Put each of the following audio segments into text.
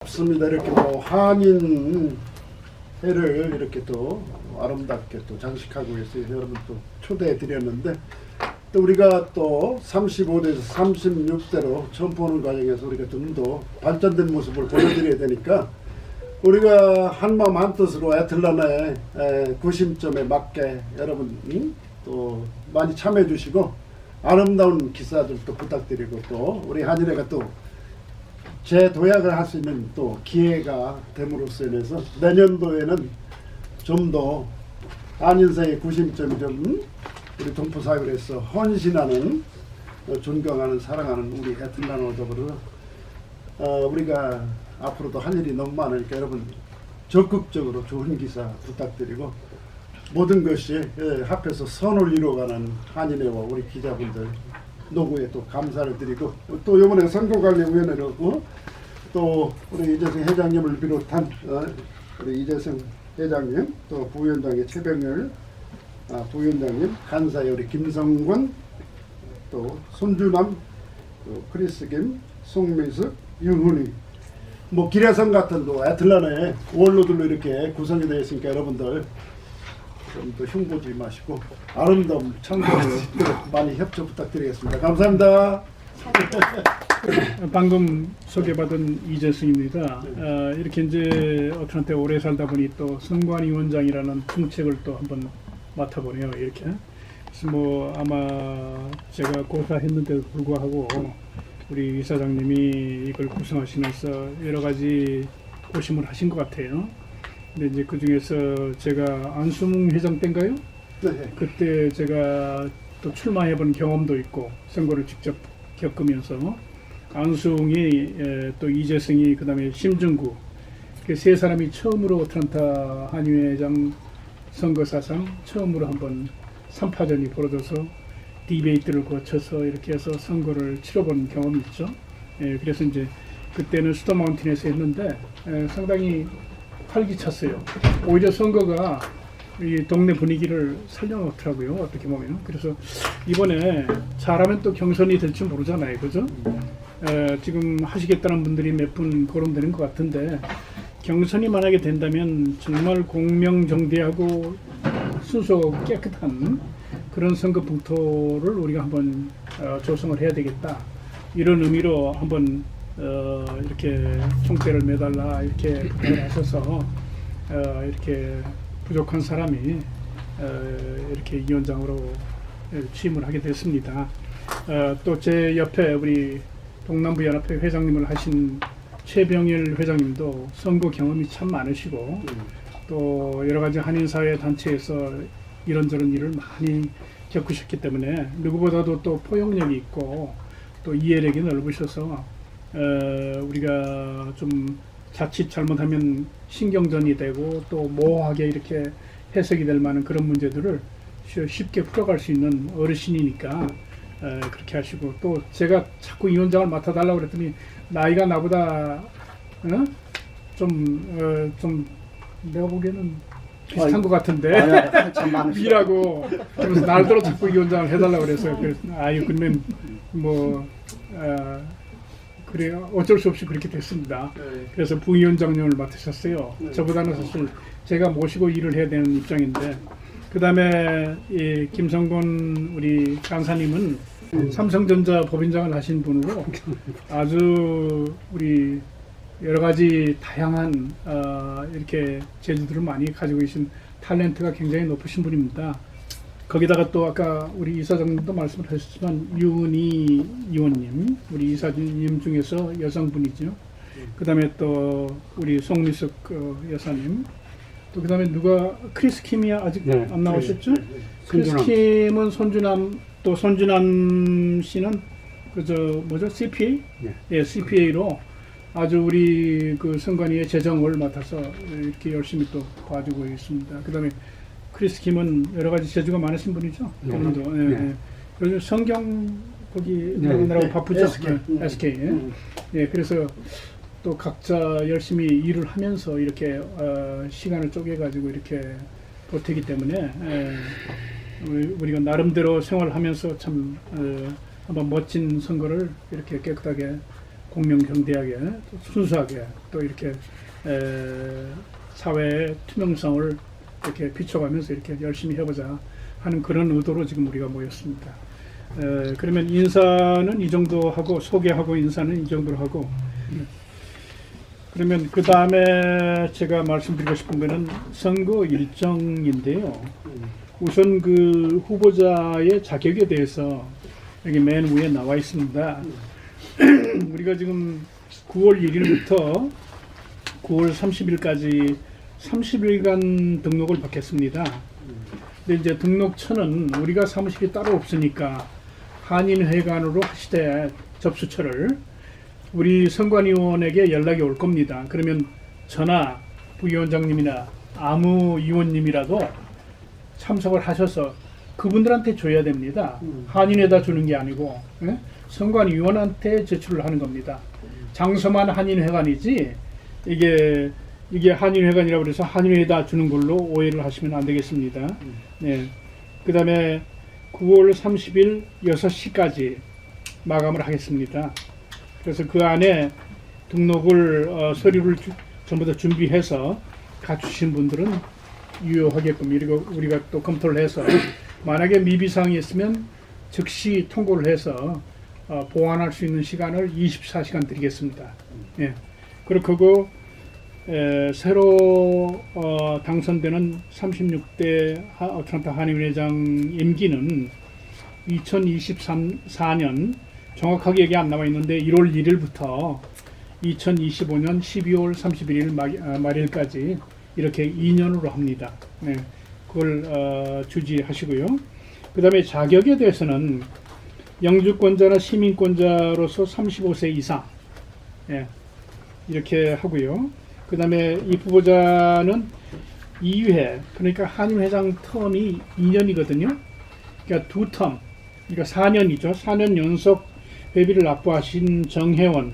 없습니다. 이렇게 뭐 한인 회를 이렇게 또 아름답게 또 장식하고 있어요. 여러분 또 초대해 드렸는데 또 우리가 또 35대에서 36대로 처음 보는 과정에서 우리가 좀 더 발전된 모습을 보여드려야 되니까 우리가 한마음 한뜻으로 애틀란타의 구심점에 맞게 여러분 또 많이 참여해 주시고 아름다운 기사들도 부탁드리고 또 우리 한인회가 또 재도약을 할 수 있는 또 기회가 됨으로써 인해서 내년도에는 좀 더 한인사의 구심점이 좀 우리 동포사회에서 헌신하는 존경하는 사랑하는 우리 애틀란타 더불어 우리가 앞으로도 할 일이 너무 많으니까 여러분 적극적으로 좋은 기사 부탁드리고 모든 것이 합해서 선을 이루어가는 한인회와 우리 기자분들 노고에 또 감사를 드리고 또 이번에 선거관리위원회로 또 우리 이재성 회장님을 비롯한 우리 이재성 회장님 또 부위원장의 최병렬 부위원장님 간사의 우리 김성권 또 손주남 또 크리스김 송미숙 유훈이 뭐 기래성 같은 또 애틀란타의 원로들로 이렇게 구성이 되어 있으니까 여러분들 좀 더 흉보지 마시고 아름다운 참고로 많이 협조 부탁드리겠습니다. 감사합니다. 방금 소개받은 이재승입니다. 이렇게 이제 어트란타에 오래 살다 보니 또 선관위원장이라는 중책을 또 한번 맡아보네요. 이렇게. 그래서 뭐 아마 제가 고사했는데도 불구하고 우리 이사장님이 이걸 구성하시면서 여러 가지 고심을 하신 것 같아요. 근데 이제 그 중에서 제가 안수문 회장 때인가요? 네. 그때 제가 또 출마해본 경험도 있고 선거를 직접 겪으면서 안수웅이 또 이재승이 그다음에 심중구 그 세 사람이 처음으로 어트란타 한인회장 선거 사상 처음으로 한번 3파전이 벌어져서 디베이트를 거쳐서 이렇게 해서 선거를 치러본 경험이 있죠. 그래서 이제 그때는 수더마운틴에서 했는데 상당히 활기찼어요. 오히려 선거가 이 동네 분위기를 살려놓더라고요. 어떻게 보면. 그래서 이번에 잘하면 또 경선이 될지 모르잖아요. 그죠? 지금 하시겠다는 분들이 몇 분 거론되는 것 같은데 경선이 만약에 된다면 정말 공명정대하고 순수 깨끗한 그런 선거 풍토를 우리가 한번 조성을 해야 되겠다. 이런 의미로 한번 이렇게 총대를 매달라 이렇게 부탁을 하셔서 이렇게 부족한 사람이 이렇게 위원장으로 취임을 하게 됐습니다. 또 제 옆에 우리 동남부연합회 회장님을 하신 최병일 회장님도 선거 경험이 참 많으시고 또 여러 가지 한인사회 단체에서 이런저런 일을 많이 겪으셨기 때문에 누구보다도 또 포용력이 있고 또 이해력이 넓으셔서 우리가 좀 자칫 잘못하면 신경전이 되고 또 모호하게 이렇게 해석이 될 만한 그런 문제들을 쉽게 풀어갈 수 있는 어르신이니까 그렇게 하시고 또 제가 자꾸 위원장을 맡아달라고 그랬더니 나이가 나보다 좀 내가 보기에는 비슷한 것 같은데 미라고 그래서 날더러 자꾸 위원장을 해달라고 그래서 아유 그러면 뭐 그래 어쩔 수 없이 그렇게 됐습니다. 그래서 부위원장님을 맡으셨어요. 저보다는 사실 제가 모시고 일을 해야 되는 입장인데 그 다음에 이 김성곤 우리 간사님은 삼성전자 법인장을 하신 분으로 아주 우리 여러 가지 다양한 이렇게 재주들을 많이 가지고 계신 탤런트가 굉장히 높으신 분입니다. 거기다가 또 아까 우리 이사장님도 말씀을 하셨지만 유은희 의원님, 우리 이사님 중에서 여성분이죠. 그 다음에 또 우리 송미숙 여사님, 또 그 다음에 누가 크리스 킴이 아직 안 나오셨죠? 크리스 킴은 손주남, 또 손주남 씨는 그저 뭐죠? CPA? 예, CPA로 아주 우리 그 선관위의 재정을 맡아서 이렇게 열심히 또 봐주고 있습니다. 그 다음에 크리스 킴은 여러 가지 재주가 많으신 분이죠. 그분도 요즘 성경 거기 나라고 바쁘죠. SK. 예, 그래서 또 각자 열심히 일을 하면서 이렇게 시간을 쪼개가지고 이렇게 보태기 때문에 우리가 나름대로 생활하면서 참 한번 멋진 선거를 이렇게 깨끗하게 공명정대하게 또 순수하게 또 이렇게 사회의 투명성을 이렇게 비춰가면서 이렇게 열심히 해보자 하는 그런 의도로 지금 우리가 모였습니다. 그러면 인사는 이 정도 하고 소개하고 인사는 이 정도로 하고 그러면 그 다음에 제가 말씀드리고 싶은 거는 선거 일정인데요. 우선 그 후보자의 자격에 대해서 여기 맨 위에 나와 있습니다. 우리가 지금 9월 1일부터 9월 30일까지 30일간 등록을 받겠습니다. 근데 이제 등록처는 우리가 사무실이 따로 없으니까 한인회관으로 하시되 접수처를 우리 선관위원에게 연락이 올 겁니다. 그러면 저나 부위원장님이나 아무 위원님이라도 참석을 하셔서 그분들한테 줘야 됩니다. 한인회다 주는 게 아니고 선관위원한테 제출을 하는 겁니다. 장소만 한인회관이지 이게 한인회관이라고 해서 한인회다 주는 걸로 오해를 하시면 안 되겠습니다. 네. 그 다음에 9월 30일 6시까지 마감을 하겠습니다. 그래서 그 안에 등록을 서류를 전부 다 준비해서 갖추신 분들은 유효하게끔 우리가 또 검토를 해서 만약에 미비사항이 있으면 즉시 통보를 해서 보완할 수 있는 시간을 24시간 드리겠습니다. 예. 그리고 새로 당선되는 36대 어트란타 한인회장 임기는 2024년 정확하게 얘기 안 나와 있는데 1월 1일부터 2025년 12월 31일 말일까지 이렇게 2년으로 합니다. 네, 그걸 주지하시고요. 그 다음에 자격에 대해서는 영주권자나 시민권자로서 35세 이상 이렇게 하고요. 그 다음에 이 후보자는 2회, 그러니까 한인회장 텀이 2년이거든요. 그러니까 2텀, 그러니까 4년이죠. 4년 연속 회비를 납부하신 정혜원,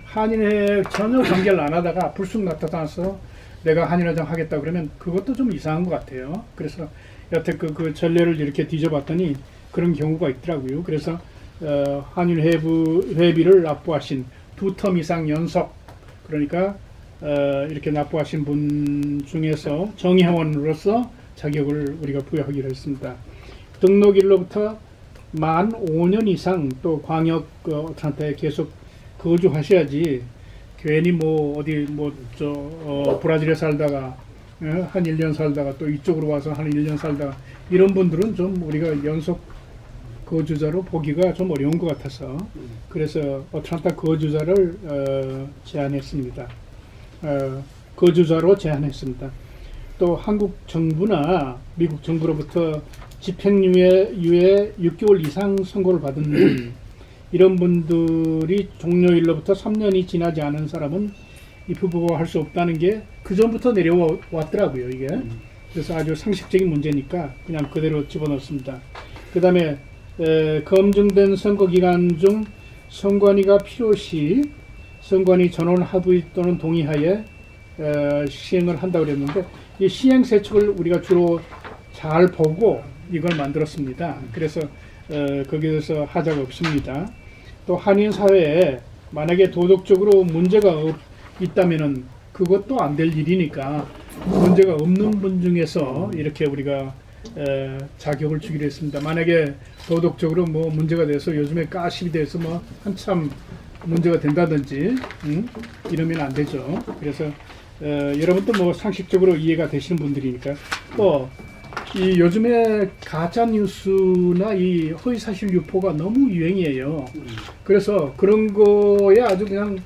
한인회 전혀 관계를 안 하다가 불쑥 나타나서 내가 한인회장 하겠다 그러면 그것도 좀 이상한 것 같아요. 그래서 여태 그 전례를 이렇게 뒤져봤더니 그런 경우가 있더라고요. 그래서 한인회비를 납부하신 2텀 이상 연속, 그러니까 이렇게 납부하신 분 중에서 정회원으로서 자격을 우리가 부여하기로 했습니다. 등록일로부터 만 5년 이상 또 광역 어트란타에 계속 거주하셔야지 괜히 어디 브라질에 살다가 한 1년 살다가 또 이쪽으로 와서 한 1년 살다가 이런 분들은 좀 우리가 연속 거주자로 보기가 좀 어려운 것 같아서 그래서 어트란타 거주자를 제한했습니다. 거주자로 제한했습니다. 또 한국 정부나 미국 정부로부터 집행유예 6개월 이상 선고를 받은 분, 이런 분들이 종료일로부터 3년이 지나지 않은 사람은 입후보할 수 없다는 게 그 전부터 내려왔더라고요, 이게. 그래서 아주 상식적인 문제니까 그냥 그대로 집어넣습니다. 그 다음에 검증된 선거 기간 중 선관위가 필요시 선관위 전원 합의 또는 동의하에 시행을 한다고 그랬는데 이 시행 세척을 우리가 주로 잘 보고 이걸 만들었습니다. 그래서 거기에서 하자가 없습니다. 또 한인 사회에 만약에 도덕적으로 문제가 있다면은 그것도 안 될 일이니까 문제가 없는 분 중에서 이렇게 우리가 자격을 주기로 했습니다. 만약에 도덕적으로 문제가 돼서 요즘에 가십이 돼서 한참 문제가 된다든지 이러면 안 되죠. 그래서 여러분도 상식적으로 이해가 되시는 분들이니까 또 이 요즘에 가짜 뉴스나 이 허위 사실 유포가 너무 유행이에요. 그래서 그런 거에 아주 그냥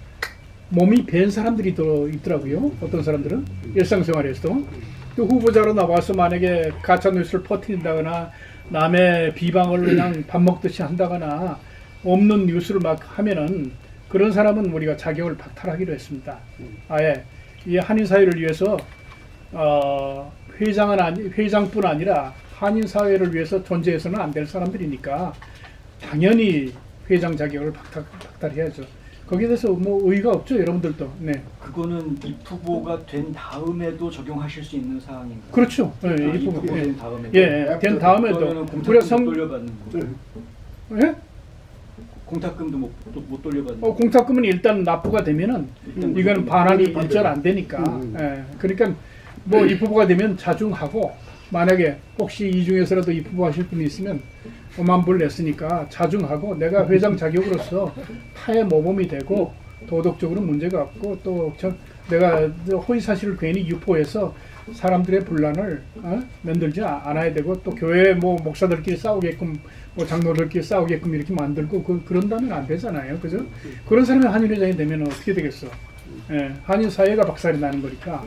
몸이 밴 사람들이 더 있더라고요. 어떤 사람들은 일상생활에서도 또 후보자로 나와서 만약에 가짜 뉴스를 퍼뜨린다거나 남의 비방을 그냥 밥 먹듯이 한다거나 없는 뉴스를 막 하면은 그런 사람은 우리가 자격을 박탈하기로 했습니다. 아예 이 한인 사회를 위해서 회장뿐 아니라 한인 사회를 위해서 존재해서는 안 될 사람들이니까 당연히 회장 자격을 박탈해야죠. 거기에 대해서 의의가 없죠, 여러분들도. 네. 그거는 입후보가 된 다음에도 적용하실 수 있는 사항인가요? 그렇죠. 입후보 된 다음에도. 된 다음에도 그러면 공천권 돌려받는 거. 예? 공탁금도 못 돌려받는. 공탁금은 일단 납부가 되면은 이거는 반환이 일절 안 되니까. 예, 그러니까 뭐 입후보가 되면 자중하고 만약에 혹시 이 중에서라도 입후보 하실 분이 있으면 5만 불 냈으니까 자중하고 내가 회장 자격으로서 타의 모범이 되고 도덕적으로 문제가 없고 또 내가 허위 사실을 괜히 유포해서 사람들의 분란을 만들지 않아야 되고 또 교회 뭐 목사들끼리 싸우게끔 뭐 장로들끼리 싸우게끔 이렇게 만들고 그런다면 안 되잖아요, 그죠? 그런 사람이 한인회장이 되면 어떻게 되겠어? 예, 한인 사회가 박살이 나는 거니까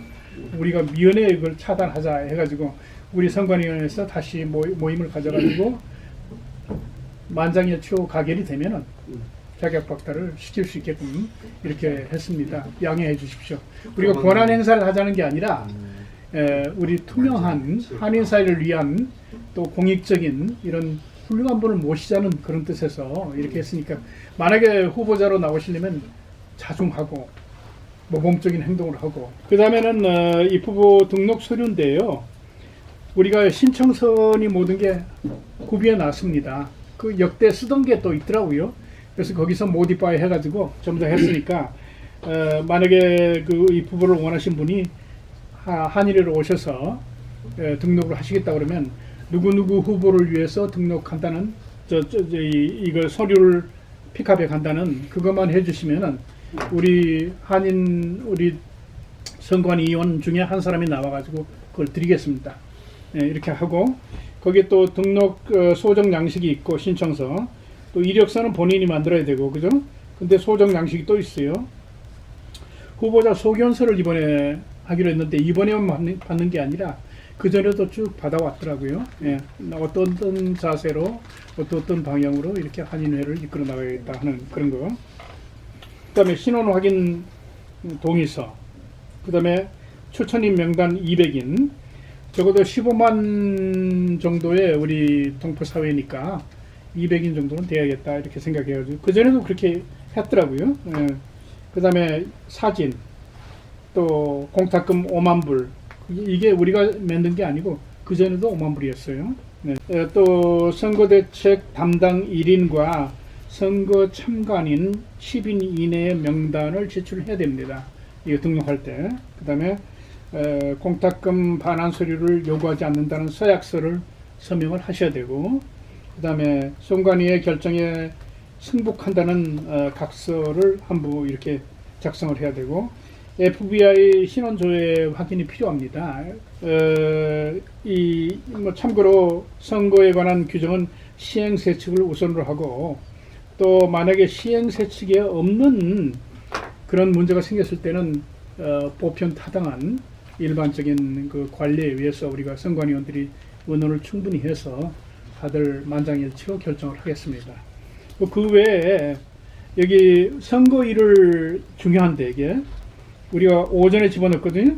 우리가 미연에 이걸 차단하자 해가지고 우리 선관위원회에서 다시 모임을 가져가지고 만장일치로 가결이 되면은 자격 박탈을 시킬 수 있게끔 이렇게 했습니다. 양해해 주십시오. 우리가 권한 행사를 하자는 게 아니라 우리 투명한 한인 사회를 위한 또 공익적인 이런 훌륭한 분을 모시자는 그런 뜻에서 이렇게 했으니까 만약에 후보자로 나오시려면 자중하고 모범적인 행동을 하고 그 다음에는 입후보 등록 서류인데요. 우리가 신청선이 모든 게 구비해 놨습니다. 그 역대 쓰던 게 또 있더라고요. 그래서 거기서 모디파이 해가지고 좀 더 했으니까 만약에 그 입후보를 원하신 분이 한일회로 오셔서 등록을 하시겠다 그러면 누구누구 후보를 위해서 등록한다는 이거 서류를 픽업해 간다는 그것만 해주시면은 우리 선관위원 중에 한 사람이 나와가지고 그걸 드리겠습니다. 이렇게 하고 거기에 또 등록 소정 양식이 있고 신청서 또 이력서는 본인이 만들어야 되고 그죠? 근데 소정 양식이 또 있어요. 후보자 소견서를 이번에 하기로 했는데 이번에만 받는 게 아니라 그 전에도 쭉 받아왔더라고요. 예, 어떤 자세로 어떤 방향으로 이렇게 한인회를 이끌어 나가겠다 하는 그런 거. 그다음에 신원 확인 동의서. 그다음에 추천인 명단 200인. 적어도 15만 정도의 우리 동포 사회니까 200인 정도는 돼야겠다 이렇게 생각해가지고 그 전에도 그렇게 했더라고요. 예. 그다음에 사진. 또 공탁금 5만 불 이게 우리가 만든 게 아니고 그전에도 5만 불이었어요. 네. 또 선거대책 담당 1인과 선거 참관인 10인 이내의 명단을 제출해야 됩니다. 이거 등록할 때. 그 다음에 공탁금 반환 서류를 요구하지 않는다는 서약서를 서명을 하셔야 되고 그 다음에 선관위의 결정에 승복한다는 각서를 한부 이렇게 작성을 해야 되고 FBI 신원조회 확인이 필요합니다. 참고로 선거에 관한 규정은 시행세칙을 우선으로 하고 또 만약에 시행세칙에 없는 그런 문제가 생겼을 때는 보편 타당한 일반적인 그 관리에 의해서 우리가 선관위원들이 의논을 충분히 해서 다들 만장일치로 결정을 하겠습니다. 그 외에 여기 선거일을 중요한데 이게 우리가 오전에 집어넣었거든요.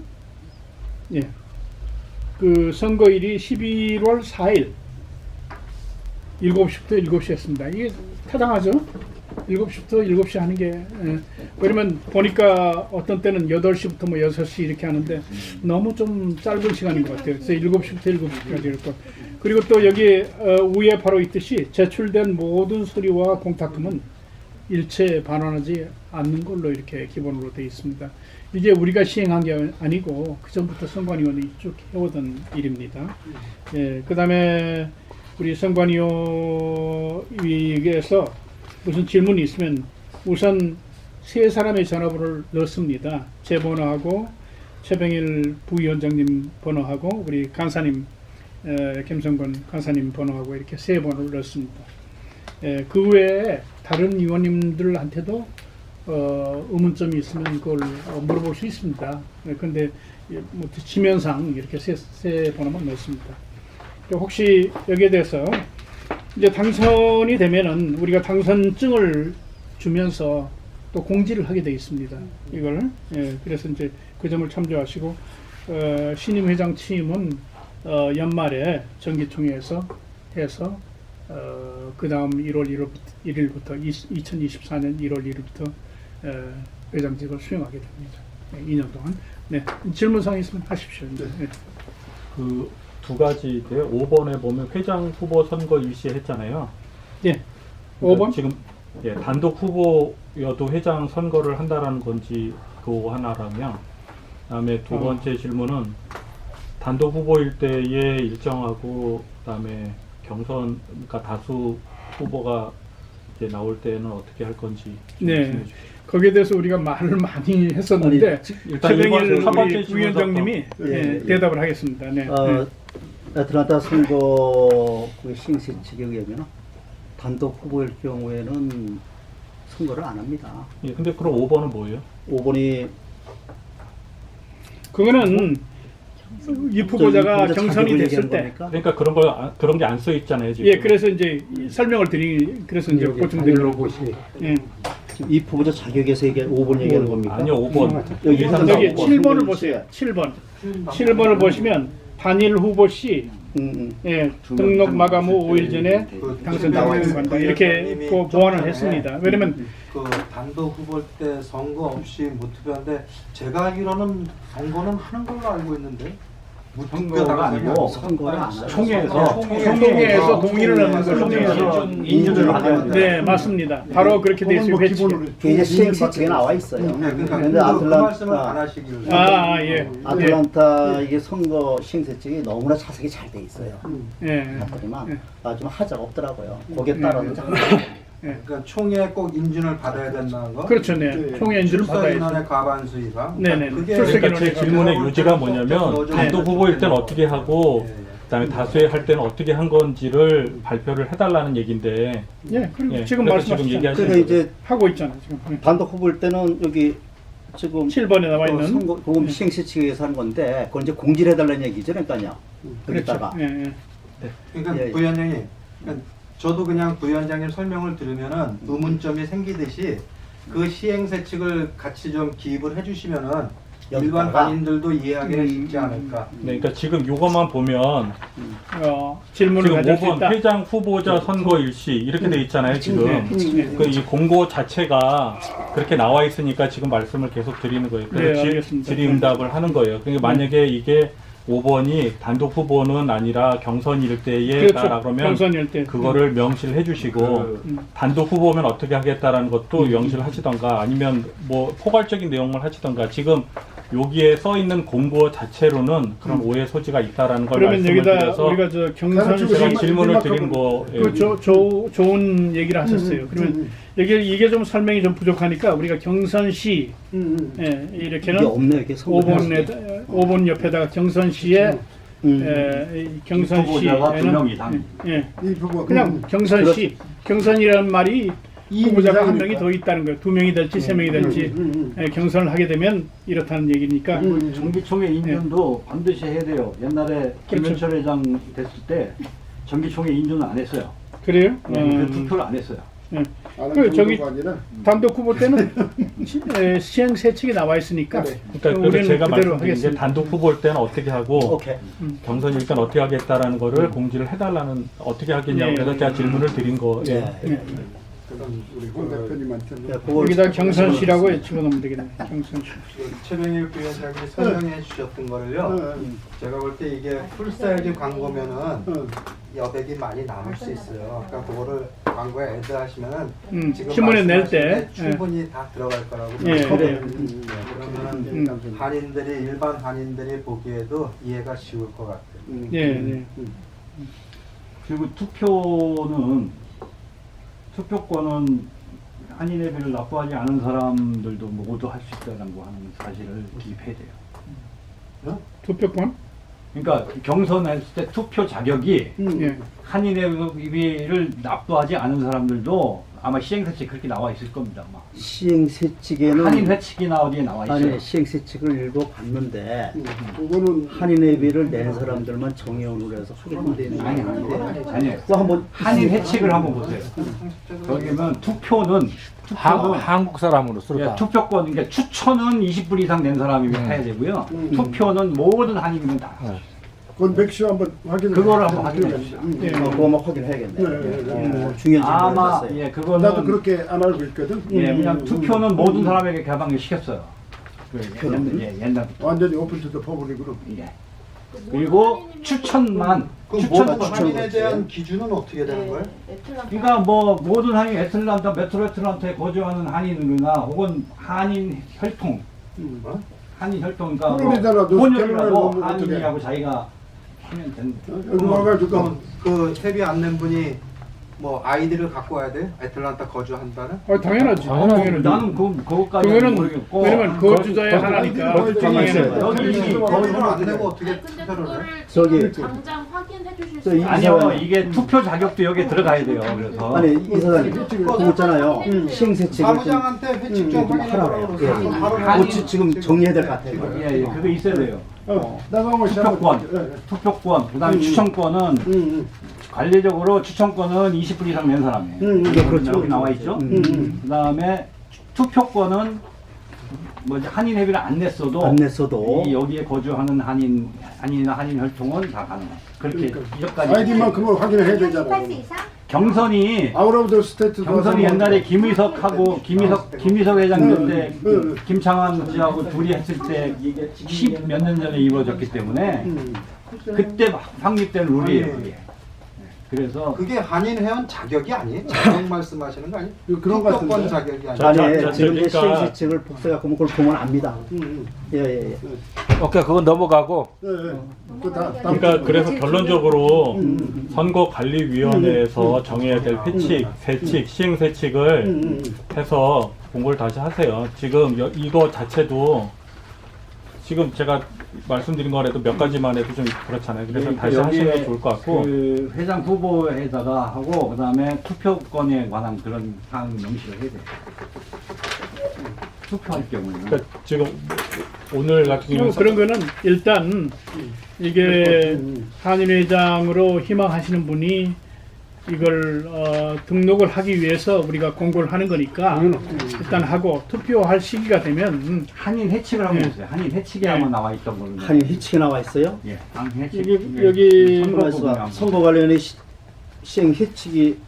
예. 그 선거일이 11월 4일 7시부터 7시 했습니다. 이게 타당하죠? 7시부터 7시 하는 게 왜냐면 보니까 어떤 때는 8시부터 뭐 6시 이렇게 하는데 너무 좀 짧은 시간인 것 같아요. 그래서 7시부터 7시까지 이렇게 그리고 또 여기 위에 바로 있듯이 제출된 모든 서류와 공탁금은 일체 반환하지 않는 걸로 이렇게 기본으로 되어 있습니다. 이게 우리가 시행한 게 아니고 그 전부터 선관위원이 쭉 해오던 일입니다. 예, 그 다음에 우리 선관위에서 무슨 질문이 있으면 우선 세 사람의 전화번호를 넣습니다. 제 번호하고 최병일 부위원장님 번호하고 우리 간사님 김성건 간사님 번호하고 이렇게 세 번호를 넣습니다. 그 외에 다른 의원님들한테도 의문점이 있으면 그걸 물어볼 수 있습니다. 그런데 뭐 지면상 이렇게 세 번호만 넣습니다. 혹시 여기에 대해서 이제 당선이 되면은 우리가 당선증을 주면서 또 공지를 하게 되어 있습니다. 이걸 그래서 이제 그 점을 참조하시고 신임 회장 취임은 연말에 정기총회에서 해서 그 다음 1월 1일부터 2024년 1월 1일부터 회장직을 수행하게 됩니다. 2년 동안. 네, 질문사항 있으면 하십시오. 네. 그 두 가지인데요. 5번에 보면 회장 후보 선거 일시 했잖아요. 예. 5번? 지금 예, 단독 후보여도 회장 선거를 한다라는 건지 그거 하나라면, 그다음에 두 번째 질문은 단독 후보일 때의 일정하고 그다음에 경선, 그러니까 다수 후보가 이제 나올 때는 어떻게 할 건지 좀 네. 말씀해 주십시오. 거기에 대해서 우리가 말을 많이 했었는데 아니, 일단 최병일 첫 번째 우리 질문부터. 부위원장님이 예. 대답을 하겠습니다. 네. 애틀란타 선거 그 시행세 측에 의하면 단독 후보일 경우에는 선거를 안 합니다. 예, 근데 그럼 5번은 뭐예요? 5번이 그거는 이 후보자가 경선이 됐을 때, 그러니까 그런 게 안 써 있잖아요 지금. 예, 그래서 이제 설명을 그래서 이제 보충드리는 것이, 예, 이 후보자 자격에서 이게 5번 얘기하는 겁니까? 아니요 5번. 여기 예상 여기 5번. 7번을 보세요. 7번. 7번을 보시면 단일 후보 시 예, 등록 마감 후 5일 전에 당선되는 간다. 이렇게 보완을 했습니다. 왜냐면 그 단독 후보 때 선거 없이 무투표인데 제가 알기로는 선거는 하는 걸로 알고 있는데 선거가 아니고 선거를 안 하죠. 총회에서 동의를 하는 걸로 되어 있어요. 인준을 받아야 돼요. 네, 맞습니다. 바로 그렇게 되어 있어요. 회칙. 그게 이제 시행세 측에 나와 있어요. 그러니까 근데 그 말씀을 안 하시기를 예. 아틀란타 이게 선거 시행세 측이 너무나 자세히 잘 돼 있어요. 예. 봤더니만 좀 하자가 없더라고요. 거기에 따라서 잘 안 돼요. 그러니까 총회 꼭 인준을 받아야 된다는 거. 그렇죠, 네. 총회 인준을 출석 받아야죠. 인원의 과반수 이상. 네네. 그게 그러니까 제 질문의 제가 요지가 볼 때는 뭐냐면 좀 단독 후보일 때는 어떻게 하고 예, 예. 그다음에 다수의 할 때는 어떻게 한 건지를 발표를 해달라는 얘기인데. 예, 그리고 예, 지금 그래서 지금 말씀하시죠. 얘기하시는 그래서 이제 하고 있잖아요, 지금. 예. 단독 후보일 때는 여기 지금 7번에 나와 있는. 선거 그건 시행세 측에서 하는 건데 그건 이제 공지를 해달라는 얘기죠, 그러니까요. 그렇죠. 여기다가 예, 예. 그러니까 예, 예. 부위원장님, 그러니까 저도 그냥 부위원장님 설명을 들으면은 의문점이 생기듯이 그 시행세 측을 같이 좀 기입을 해주시면은 일반 여기다가? 반인들도 이해하기는 쉽지 않을까. 네, 그러니까 지금 요것만 보면 질문을 지금 가질 수 5번 있다. 회장 후보자 선거 일시 이렇게 돼 있잖아요 지금. 그 이 공고 자체가 그렇게 나와 있으니까 지금 말씀을 계속 드리는 거예요. 네, 그래서 알겠습니다. 질의응답을 하는 거예요. 그러니까 만약에 이게 5번이 단독 후보는 아니라 경선일 때에다라 그렇죠. 그러면 경선일 때. 그거를 명시를 해주시고 단독 후보면 어떻게 하겠다라는 것도 명시를 하시던가 아니면 뭐 포괄적인 내용을 하시던가 지금 여기에 써 있는 공고 자체로는 그런 오해 소지가 있다라는 걸 그러면 말씀을 여기다 드려서 우리가 저 경선 제가 시 질문을 드린 거 예. 좋은 얘기를 하셨어요. 그러면 이게 좀 설명이 좀 부족하니까 우리가 경선 시 예, 이게 이렇게는 없네요. 이게 선거를 5번 옆에다가 경선 시에 경선 후보자가 시에는 2명 이상. 예, 이 부분 그냥 경선 시 경선이라는 말이 이 후보자가 한 이상이니까. 명이 더 있다는 거예요. 2명이 될지 3명이 될지 경선을 하게 되면 이렇다는 얘기니까 정기총회 인준도 반드시 해야 돼요. 옛날에 그렇죠. 김현철 회장 됐을 때 정기총회 인준은 안 했어요. 그래요? 그 투표를 안 했어요. 아는 그 저기 정도가 아니라 단독 후보 때는 시행 세칙이 나와 있으니까 그러니까 그래서 우리는 제가 그대로 말씀드린 게 하겠습니다. 단독 후보일 때는 어떻게 하고 오케이. 경선일 때는 어떻게 하겠다라는 거를 공지를 해달라는 어떻게 하겠냐고 네. 그래서 제가 질문을 드린 거. 예. 예. 그럼 우리 홍 대표님한테는 그걸 여기다 경선시라고 집어넣으면 되겠네요. 경선시. 최병일 부위원장님이 설명해 주셨던 거를요. 제가 볼 때 이게 풀사이즈 광고면은 여백이 많이 남을 수 있어요. 그러니까 그거를 광고에 애드하시면은 지금 신문에 낼 말씀하신 때, 게 충분히 다 들어갈 거라고 예, 생각합니다. 그래요. 그러면은 한인들이 일반 한인들이 보기에도 이해가 쉬울 것 같아요. 예, 그리고 투표권은 한인회비를 납부하지 않은 사람들도 모두 할 수 있다는 거 하는 사실을 기입해야 돼요. 투표권? 그러니까 경선했을 때 투표 자격이 예. 한인회비를 납부하지 않은 사람들도 아마 시행세칙 그렇게 나와 있을 겁니다. 아마. 시행세 측에는 한인회칙이나 어디에 나와 있어요. 아니 시행세 측을 읽어봤는데 그거는 한인회비를 낸 사람들만 정의원으로 해서 하게끔 되는 게 아닌데 아니에요. 그거 한번 한인회칙을 한번 보세요. 거기면 투표는 한국 사람으로서 예, 투표권, 그러니까 추천은 20불 이상 낸 사람이 해야 되고요. 투표는 모든 한인이면 다. 그건 백수 한번 확인. 그거를 한번 확인해 주시죠. 예. 그거만 확인해야겠네. 네. 중요한 아마 질문이었어요. 예 그거는 나도 그렇게 안 알고 있거든. 예 그냥 투표는 모든 사람에게 개방을 시켰어요. 그 투표는? 옛날부터. 완전히 오픈 투 더 퍼블릭으로. 예. 그리고 추천만 그 추천 모든 추천 한인에 거지. 대한 기준은 어떻게 되는 거예요? 그러니까 뭐 모든 한인 애틀란타 메트로애틀란타에 거주하는 한인이나 혹은 한인 혈통 어? 한인 혈통 그러니까 그러니까 혼혈이라고 어떻게 한인이라고 자기가 하면 되는 거예요. 여기 와가지고 그 세비 안 낸 분이 뭐 아이디를 갖고 와야 돼? 애틀란타 거주한다는? 당연하지. 나는 그거까지 그거는 모르겠고 왜냐면 거주자의 하나니까 가만히 있어요. 여기 이미 거주를 안 내고 어떻게 근데 투표를 해? 그거를 저기- 지금 당장 확인해 주실 저 수 이- 있어요? 아니요 이게 투표 자격도 여기에 들어가야 돼요. 그래서 아니 이 사장님 그거 있잖아요. 시행세칙을 좀 사무장한테 회칙 좀 하라고요. 확인해보라고 예. 그래서 바로 그거 지금 정리해야 될 것 같아요. 예, 그거 있어야 돼요. 나가고 투표권, 투표권, 그다음에 추천권은 관리적으로 추천권은 20불 이상 낸 사람이에요. 그렇죠. 여기 나와 있죠. 그다음에 투표권은 뭐 한인 회비를 안 냈어도 안 냈어도 여기에 거주하는 한인이나 한인 혈통은 다 가능해. 그렇게 이것까지 아이디만큼을 확인해야 되잖아. 18세 이상? 경선이 아웃 오브 더 스테이트 경선이 옛날에 김의석하고 김의석 회장 때 김창완 씨하고 둘이 했을 때 10 몇 년 전에 이루어졌기 때문에 그때 확립된 룰이에요. 그게. 그래서 그게 한인 회원 자격이 아니에요? 자격 말씀하시는 거 아니에요? 그런 거 투표권 같은데. 자격이 아니에요? 아니 자, 지금 이제 그러니까- 시행세칙을 복사해 갖고 그걸 보면 압니다. 예예예. 오케이, 그건 넘어가고. 그러니까 그래서 결론적으로 선거관리위원회에서 정해야 될 회칙, 세칙, 시행세칙을 해서 공고를 다시 하세요. 지금 이거 자체도 지금 제가 말씀드린 거라도 몇 가지만 해도 좀 그렇잖아요. 그래서 다시 하시는 게 좋을 것 같고. 그 회장 후보에다가 하고 그다음에 투표권에 관한 그런 사항 명시를 해야 돼요. 투표할 경우에는. 그러니까 지금 오늘 같은 그리고 경우는 그런 거는 일단 이게 한인회장으로 희망하시는 분이 이걸 등록을 하기 위해서 우리가 공고를 하는 거니까 일단 하고 투표할 시기가 되면 한인 해칙을 하고 예. 있어요. 한인 해칙에 아마 나와 있던 걸로. 한인 희칙이 나와 있어요. 예, 한인 해칙. 여기 선거 부분에 선거관리위원회 시행 해칙이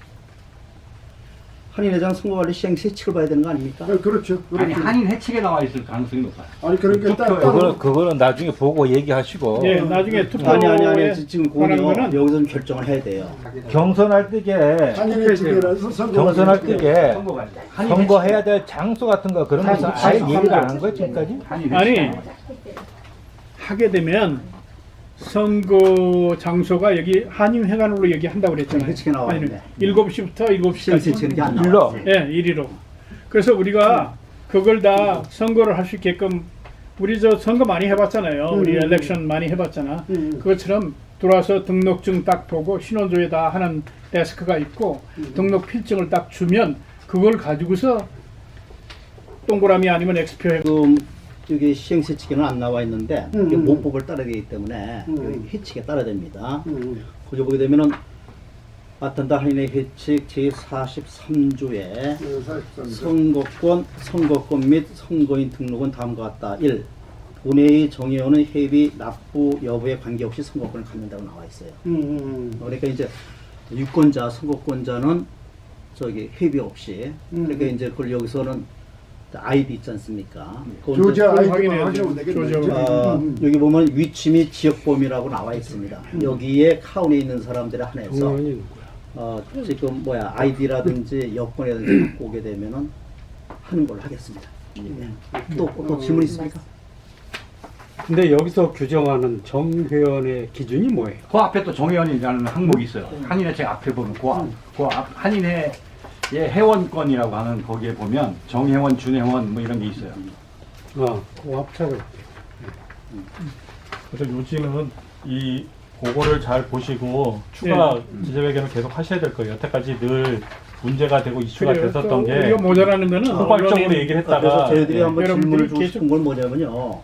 한인회장 선거관리 시행 세칙을 봐야 되는 거 아닙니까? 그렇죠. 아니 그렇죠. 한인 해칙에 나와 있을 가능성이 높아요. 아니 그러니까 딱 그거는 나중에 보고 얘기하시고. 예, 나중에 투표에 아니 지금 관한 그거는 거는 여기서 좀 결정을 해야 돼요. 경선할 때게 한인의 측이라서 선거 경선할 때게 선거관리. 선거해야 될 장소 같은 거 그런 거 아예 얘기를 안 한 거예요 지금까지? 한인 아니 해칙. 하게 되면 선거 장소가 여기 한인회관으로 얘기한다고 그랬잖아요. 해칙에 나와 아니, 있네. 7시부터 시행 7시까지. 세칙이 안 나와. 일로. 예, 1위로. 그래서 우리가 그걸 다 선거를 할 수 있게끔 우리 저 선거 많이 해봤잖아요. 우리 엘렉션 많이 해봤잖아. 그것처럼 들어와서 등록증 딱 보고 신원조회다 하는 데스크가 있고 등록 필증을 딱 주면 그걸 가지고서 동그라미 아니면 X표 해. 지금 여기 시행 세칙에는 안 나와 있는데 이게 모법을 따르게 되기 때문에 여기 해칙에 따라야 됩니다. 거기 보게 되면은 마탄다 한인의 회칙 제43조에 선거권 및 선거인 등록은 다음과 같다. 1. 본회의 정의원은 회비 납부 여부에 관계없이 선거권을 갖는다고 나와 있어요. 그러니까 이제 유권자, 선거권자는 저기 회비 없이 그러니까 이제 그걸 여기서는 아이디 있지 않습니까? 그거 이제 조자 아이디만 확인해야죠. 하시면 되겠네. 조자. 여기 보면 위치 및 지역 범위라고 나와 있습니다. 여기에 카운에 있는 사람들에 한해서 지금 아이디라든지 여권이라든지 갖고 오게 되면은 하는 걸로 하겠습니다. 또 질문 있습니까? 근데 여기서 규정하는 정회원의 기준이 뭐예요? 그 앞에 또 정회원이라는 항목이 있어요. 한인회 책 앞에 보면 그 앞 한인회 회원권이라고 하는 거기에 보면 정회원, 준회원 뭐 이런 게 있어요. 그 앞차를. 그래서 요즘은 이 그거를 잘 보시고 추가 기자회견을 계속 하셔야 될 거예요. 여태까지 늘 문제가 되고 이슈가 그래요. 됐었던 또 게 우리가 모자라는 거는 포괄적으로 언론인- 얘기를 그래서 했다가 저희들이 한번 여러분들이 질문을 주고 계속- 싶은 건 뭐냐면요.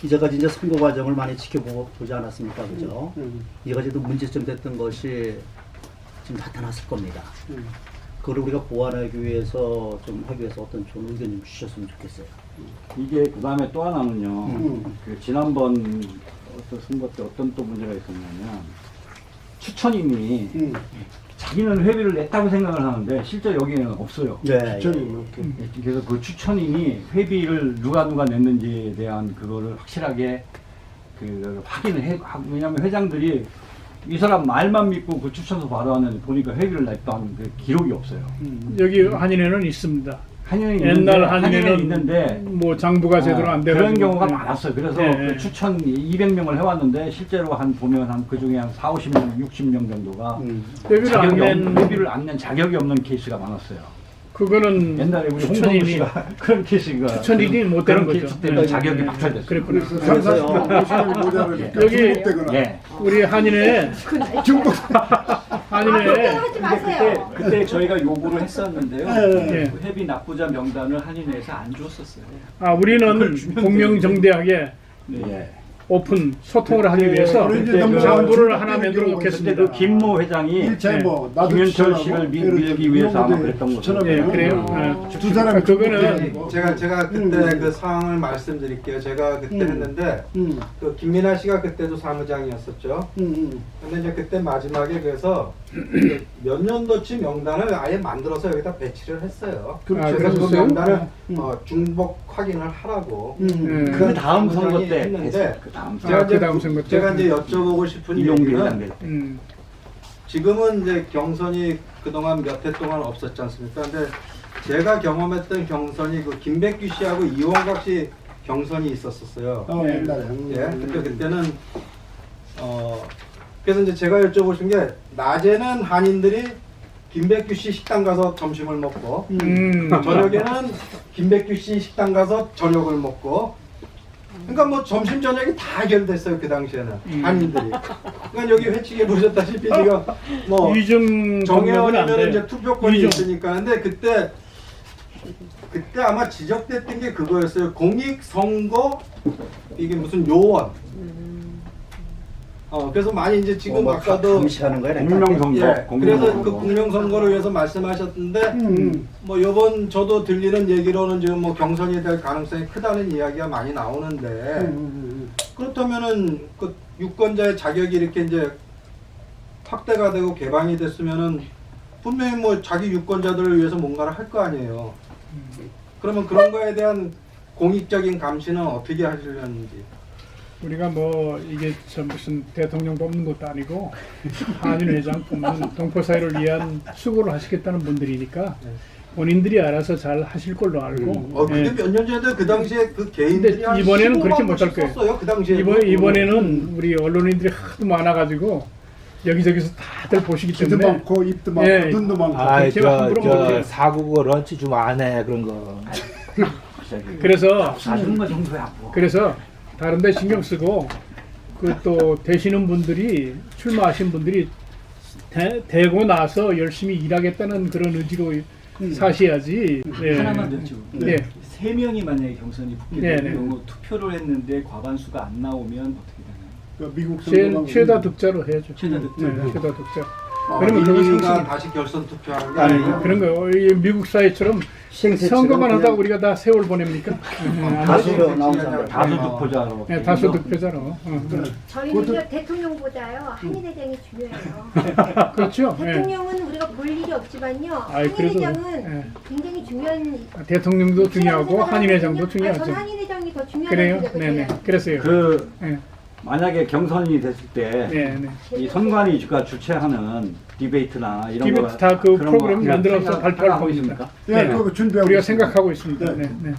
이제까지 이제 선거 과정을 많이 지켜보지 않았습니까, 그죠? 이제까지도 문제점 됐던 것이 지금 나타났을 겁니다. 그걸 우리가 보완하기 위해서 좀 하기 위해서 어떤 좋은 의견 좀 주셨으면 좋겠어요. 이게 그 다음에 또 하나는요. 그 지난번 어떤 선거 때 어떤 또 문제가 있었냐면 추천인이 자기는 회비를 냈다고 생각을 하는데 실제 여기에는 없어요. 네. 그래서 그 추천인이 회비를 누가 냈는지에 대한 그거를 확실하게 그 확인을 해. 왜냐하면 회장들이 이 사람 말만 믿고 그 추천서 받아왔는데 보니까 회비를 냈던 그 기록이 없어요. 여기 한인회는 있습니다. 한인은 옛날 한인은 한인회는 있는데 뭐 장부가 제대로 안 돼가지고 그런 경우가 네. 많았어요. 그래서 네. 그 추천 200명을 해왔는데 실제로 한 보면 한 그 중에 한 4, 50명, 60명 정도가 회비를 안 낸 자격이 없는 케이스가 많았어요. 그거는 옛날에 우리 홍성우 추천인이 씨가 그런 케이스가 추천인이 못 되는 그런 거죠. 케이스 때문에 네. 자격이 네. 박탈됐어요. 그랬구나. 상사시면 50명이 모자라니까 여기- 중복되거나 예. 우리 한인회 중복. 한인회 근데 하지 마세요. 그때 저희가 요구를 했었는데요. 네. 그 회비 납부자 명단을 한인회에서 안 줬었어요. 우리는 공명정대하게 예. 오픈 소통을 하기 위해서 우리 이제 그때 너무 그 장부를 하나 중복되는 만들어 경우가 그때 놓겠습니다. 그 김모 회장이 일차에 네. 뭐 나도 김현철 추천하고 씨를 예를 밀기 들어 위해서 아마 이용대 그랬던 거죠. 추천하면 네, 그래요. 두 사람이 그거는 제가 그때 그 상황을 말씀드릴게요. 제가 그때 했는데 그 김민아 씨가 그때도 사무장이었었죠. 근데 이제 그때 마지막에 그래서 몇 년도치 명단을 아예 만들어서 여기다 배치를 했어요. 그래서 그 그랬어요? 명단을 중복 확인을 하라고. 그 다음 선거 사무장이 때 했는데 했어요. 그 다음 제가, 그 다음 선거 때? 제가 이제 여쭤보고 싶은 이용기 얘기는 회장 될 때. 지금은 이제 경선이 그동안 몇 해 동안 없었지 않습니까? 근데 제가 경험했던 경선이 그 김백규 씨하고 이원각 씨 경선이 있었었어요. 옛날에. 예, 근데 그때는 그래서 이제 제가 여쭤보고 싶은 게 낮에는 한인들이 김백규 씨 식당 가서 점심을 먹고 저녁에는 김백규 씨 식당 가서 저녁을 먹고 그러니까 뭐 점심 저녁이 다 해결됐어요 그 당시에는 한인들이. 그러니까 여기 회칙에 보셨다시피 지금 뭐 이중 경력은 안 정의원이면 돼. 이제 투표권이 이중. 있으니까. 근데 그때 아마 지적됐던 게 그거였어요. 공익 선거 이게 무슨 요원. 그래서 많이 이제 지금 뭐 아까도 감시하는 거야. 공명선거. 예, 그래서 그 공명선거. 공명선거를 위해서 말씀하셨는데 뭐 요번 저도 들리는 얘기로는 지금 뭐 경선이 될 가능성이 크다는 이야기가 많이 나오는데 그렇다면은 그 유권자의 자격이 이렇게 이제 확대가 되고 개방이 됐으면은 분명히 뭐 자기 유권자들을 위해서 뭔가를 할 거 아니에요. 그러면 그런 거에 대한 공익적인 감시는 어떻게 하시려는지. 우리가 뭐 이게 저 무슨 대통령 뽑는 것도 아니고 한인회장 뽑는 동포사회를 위한 수고를 하시겠다는 분들이니까 본인들이 알아서 잘 하실 걸로 알고. 근데 예. 몇 년 전에 그 당시에 그 개인들이 근데 한 이번에는 15만 그렇게 못할 원씩 거예요. 썼어요, 그 당시에. 이번에는 우리 언론인들이 하도 많아가지고 여기저기서 다들 보시기 귀도 때문에 많고 입도 많고 예. 눈도 많고. 제가 함부로 못해요. 사국어 런치 좀 안 해 그런 거. 그래서 사주는 거 정도야 뭐. 그래서 다른 데 신경 쓰고 그 또 되시는 분들이 출마하신 분들이 되고 나서 열심히 일하겠다는 그런 의지로 사셔야지. 네. 하나만 더 여쭤볼게요. 네. 3명이 만약에 경선이 붙게 네, 되는 네. 경우 투표를 했는데 과반수가 안 나오면 어떻게 되나요? 그 미국 제일 선거가 최다 득자로 해야죠. 최다 득자. 네, 최다 득자. 그러면 그거 민주가 상승. 다시 결선 투표하는 게 아니 아니고 그런 거요. 이 미국 사회처럼 선거만 하다가 우리가 다 세월 보냅니까? 다수로 나온 사람. 다수 득표자로. 네, 다수 득표자로. 저희는 대통령보다요 한인회장이 중요해요. 그렇죠. 예. 대통령은 우리가 볼 일이 없지만요. 아이, 그래도, 한인회장은 예. 굉장히 중요한. 대통령도 중요하고 한인회장도 저는 중요하죠. 한인회장이 더 중요하다고 그래요? 생각해요. 네네. 그랬어요. 그 예. 만약에 경선이 됐을 때 이 네네. 선관위 주최하는 디베이트나 이런 디베이트 거 다그 그런 거 프로그램 만들어서 발표할 생각하고 겁니다. 있습니까? 예, 네. 그거 준비하고 우리가 있습니다. 생각하고 있습니다. 네. 네. 네.